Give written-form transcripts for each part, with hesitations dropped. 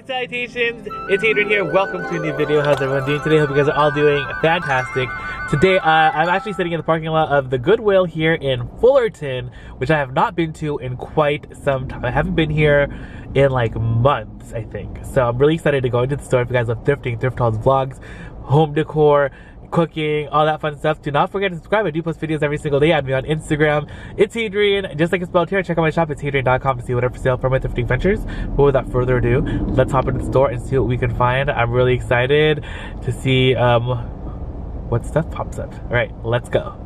Salutations, it's Hadrian here. Welcome to a new video. How's everyone doing today? Hope you guys are all doing fantastic. Today, I'm actually sitting in the parking lot of the Goodwill here in Fullerton, which I have not been to in quite some time. I haven't been here in like months, I think. So I'm really excited to go into the store. If you guys love thrifting, thrift hauls, vlogs, home decor, cooking, all that fun stuff. Do not forget to subscribe. I do post videos every single day. Add me on Instagram. It's Hadrian, just like it's spelled here. Check out my shop. It's itsHadrian.com to see whatever for sale for my thrifting ventures. But without further ado, let's hop into the store and see what we can find. I'm really excited to see what stuff pops up. All right, let's go.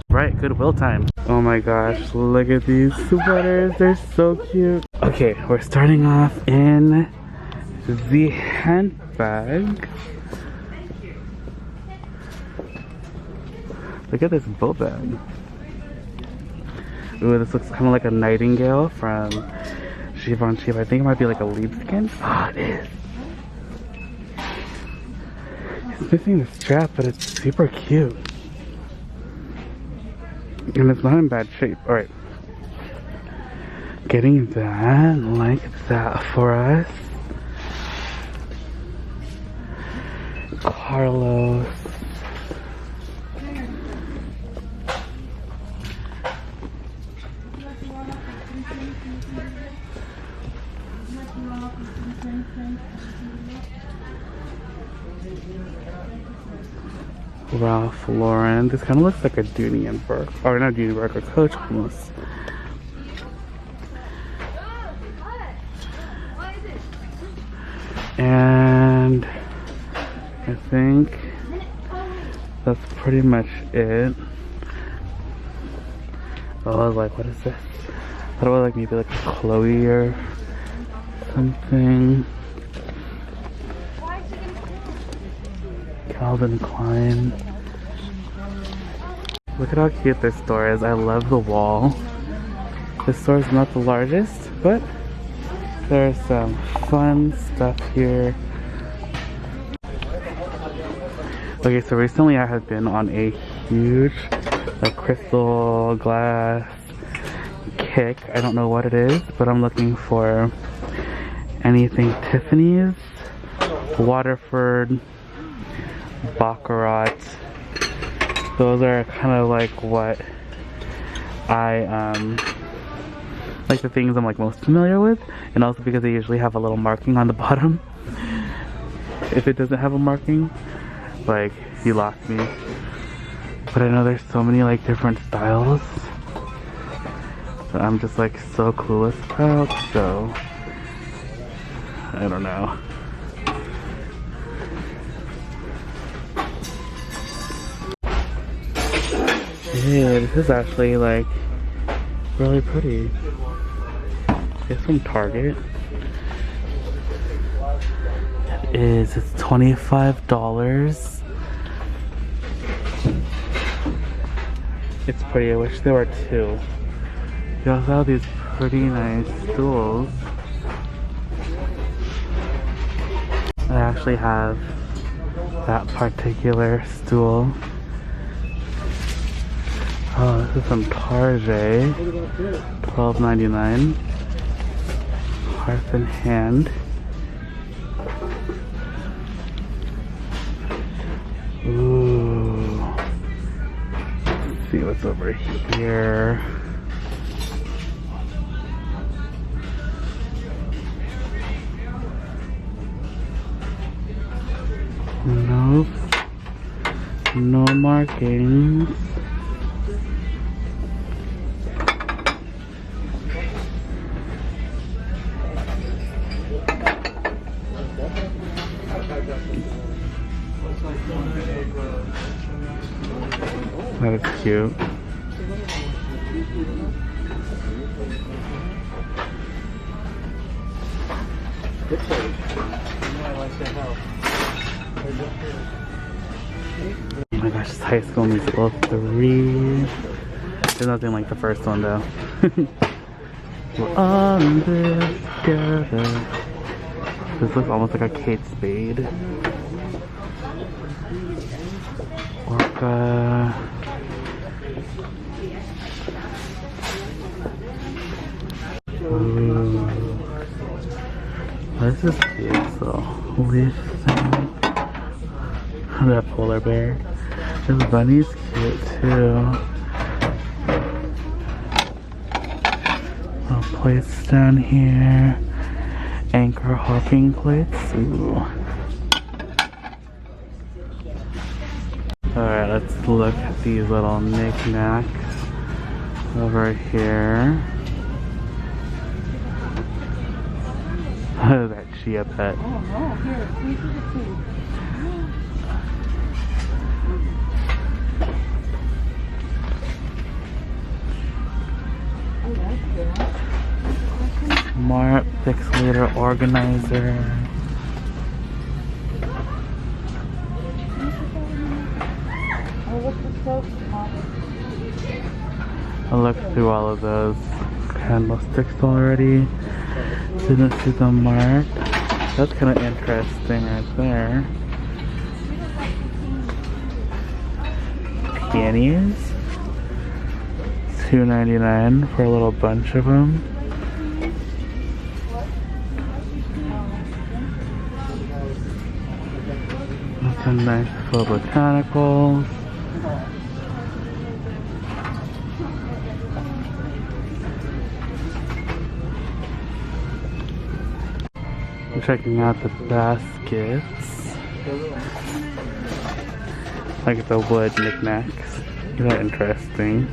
Right, Goodwill time. Oh my gosh, look at these sweaters. They're so cute. Okay, we're starting off in the handbag. Look at this boat bag. Ooh, this looks kind of like a nightingale from Givenchy. I think it might be like a leaf skin. Oh, it is. It's missing the strap, but it's super cute. And it's not in bad shape. Alright. Getting that like that for us. Carlos. Ralph Lauren. This kind of looks like a Dooney and Burke, or not Dooney Burke, or Coach almost. And I think that's pretty much it. Oh, I was like, what is this? I thought it was like maybe like a Chloe or something. Calvin Klein. Look at how cute this store is. I love the wall. This store is not the largest, but there's some fun stuff here. Okay, so recently I have been on a huge like crystal glass kick. I don't know what it is, but I'm looking for anything Tiffany's, Waterford, Baccarat. Those are kind of like what I like, the things I'm like most familiar with, and also because they usually have a little marking on the bottom. If it doesn't have a marking, like, you lost me. But I know there's so many like different styles that I'm just like so clueless about, so I don't know. Yeah, this is actually like really pretty. It's from Target. It's $25. It's pretty. I wish there were two. You also have these pretty nice stools. I actually have that particular stool. Oh, this is from Target. $12.99. Hearth and Hand. Ooh. Let's see what's over here. Nope. No markings. That is cute. Oh my gosh, it's High School Musical 3. There's nothing like the first one though. We're on this together. This looks almost like a Kate Spade. Orca. Ooh. This is cute, so leaf thing. That polar bear. This bunny's cute too. Little plates down here. Anchor hopping plates. Ooh. Alright, let's look at these little knickknacks over here. That chia pet. Oh no, here, please do the food. I like that. Smart pixelator organizer. Oh, what's the soap? I looked through all of those candlesticks already. Didn't see the mark. That's kind of interesting right there. Peonies. $2.99 for a little bunch of them. That's a nice full botanicals. I'm checking out the baskets. Like the wood knickknacks. Isn't that interesting?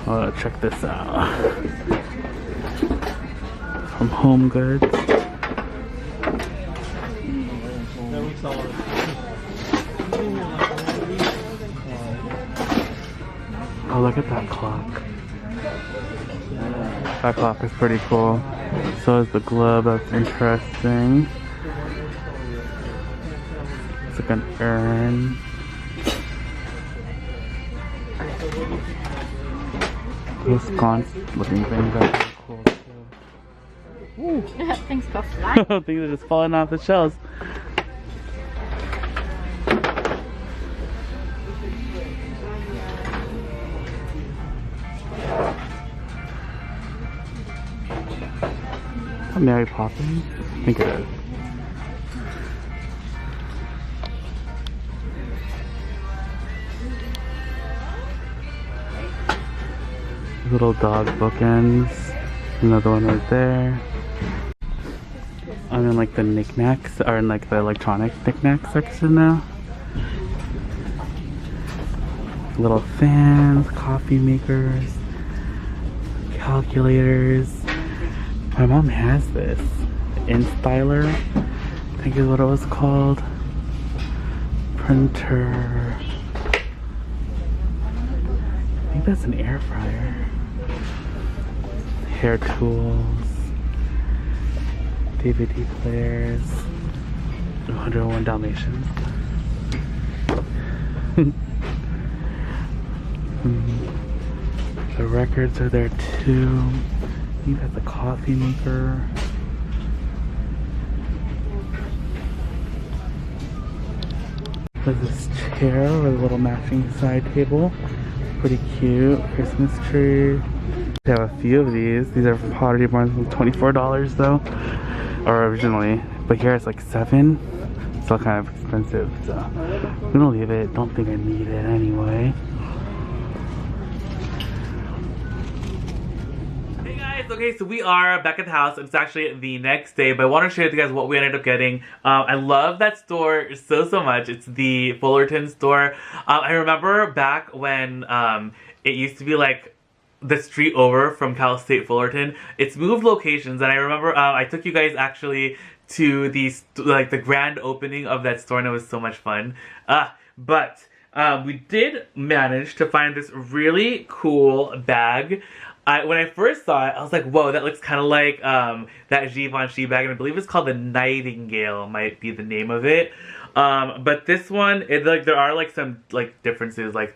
Oh, check this out. From Home Goods. Oh, look at that clock. That clock is pretty cool. So is the glove, that's interesting. It's like an urn. Those sconce looking things are pretty cool too. Ooh. Things go flying. Things are just falling off the shelves. Mary Poppins? I think it is. Little dog bookends. Another one right there. I'm in like the knickknacks, or in like the electronic knickknacks section now. Little fans, coffee makers, calculators. My mom has this. InStyler, I think is what it was called. Printer. I think that's an air fryer. Hair tools. DVD players. 101 Dalmatians. The records are there too. I think that's a coffee maker. There's this chair with a little matching side table. Pretty cute. Christmas tree. They have a few of these. These are from Pottery Barn, $24 though. Or originally. But here it's like $7. Still kind of expensive, so I'm gonna leave it. Don't think I need it anyway. Okay, so we are back at the house. It's actually the next day, but I want to share with you guys what we ended up getting. I love that store so much. It's the Fullerton store. I remember back when it used to be like the street over from Cal State Fullerton. It's moved locations, and I remember I took you guys actually to the grand opening of that store, and it was so much fun. But we did manage to find this really cool bag. When I first saw it, I was like, whoa, that looks kind of like that Givenchy bag, and I believe it's called the Nightingale, might be the name of it. But this one, there are like some like differences, like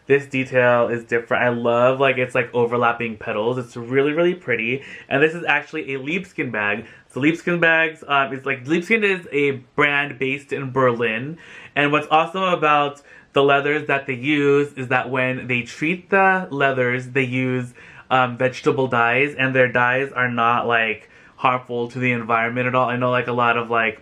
this detail is different. I love it's like overlapping petals. It's really pretty. And this is actually a Liebskin bag. So Liebskin bags, Liebskin is a brand based in Berlin. And what's awesome about the leathers that they use is that when they treat the leathers, they use vegetable dyes, and their dyes are not like harmful to the environment at all. I know like a lot of like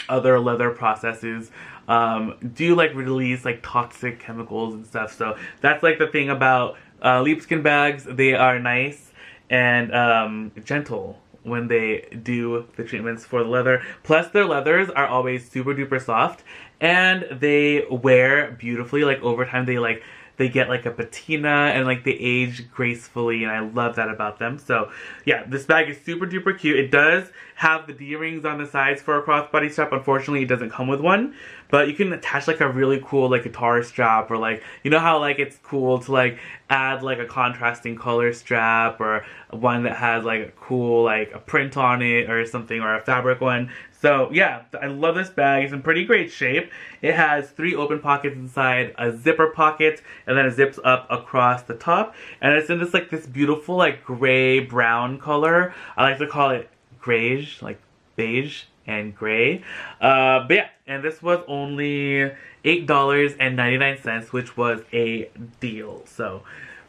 other leather processes do like release like toxic chemicals and stuff. So that's like the thing about Leapskin bags. They are nice and gentle when they do the treatments for the leather. Plus their leathers are always super duper soft, and they wear beautifully. Like over time they get like a patina, and like they age gracefully, and I love that about them. So yeah, this bag is super duper cute. It does have the D-rings on the sides for a crossbody strap. Unfortunately, it doesn't come with one, but you can attach like a really cool like guitar strap, or like, you know how like it's cool to like add like a contrasting color strap, or one that has like a cool like a print on it or something, or a fabric one. So yeah, I love this bag. It's in pretty great shape. It has 3 open pockets inside, a zipper pocket, and then it zips up across the top. And it's in this beautiful like gray brown color. I like to call it grayish, like beige and gray. But yeah, and this was only $8.99, which was a deal. So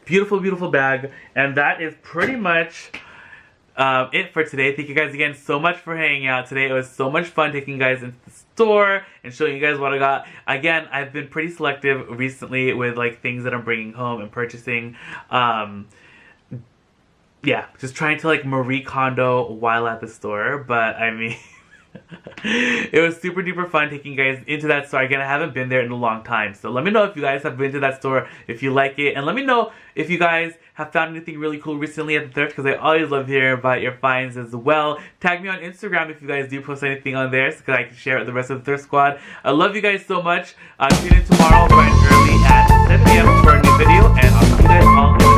beautiful, beautiful bag. And that is pretty much it for today. Thank you guys again so much for hanging out today. It was so much fun taking you guys into the store and showing you guys what I got. Again, I've been pretty selective recently with like things that I'm bringing home and purchasing. Yeah, just trying to like Marie Kondo while at the store, but I mean it was super duper fun taking you guys into that store. Again, I haven't been there in a long time, so let me know if you guys have been to that store, if you like it, and let me know if you guys have found anything really cool recently at the thrift, because I always love hearing about your finds as well. Tag me on Instagram if you guys do post anything on there, so I can share it with the rest of the thrift squad. I love you guys so much. Tune in tomorrow bright and early at 7 p.m. for a new video, and I'll see you guys all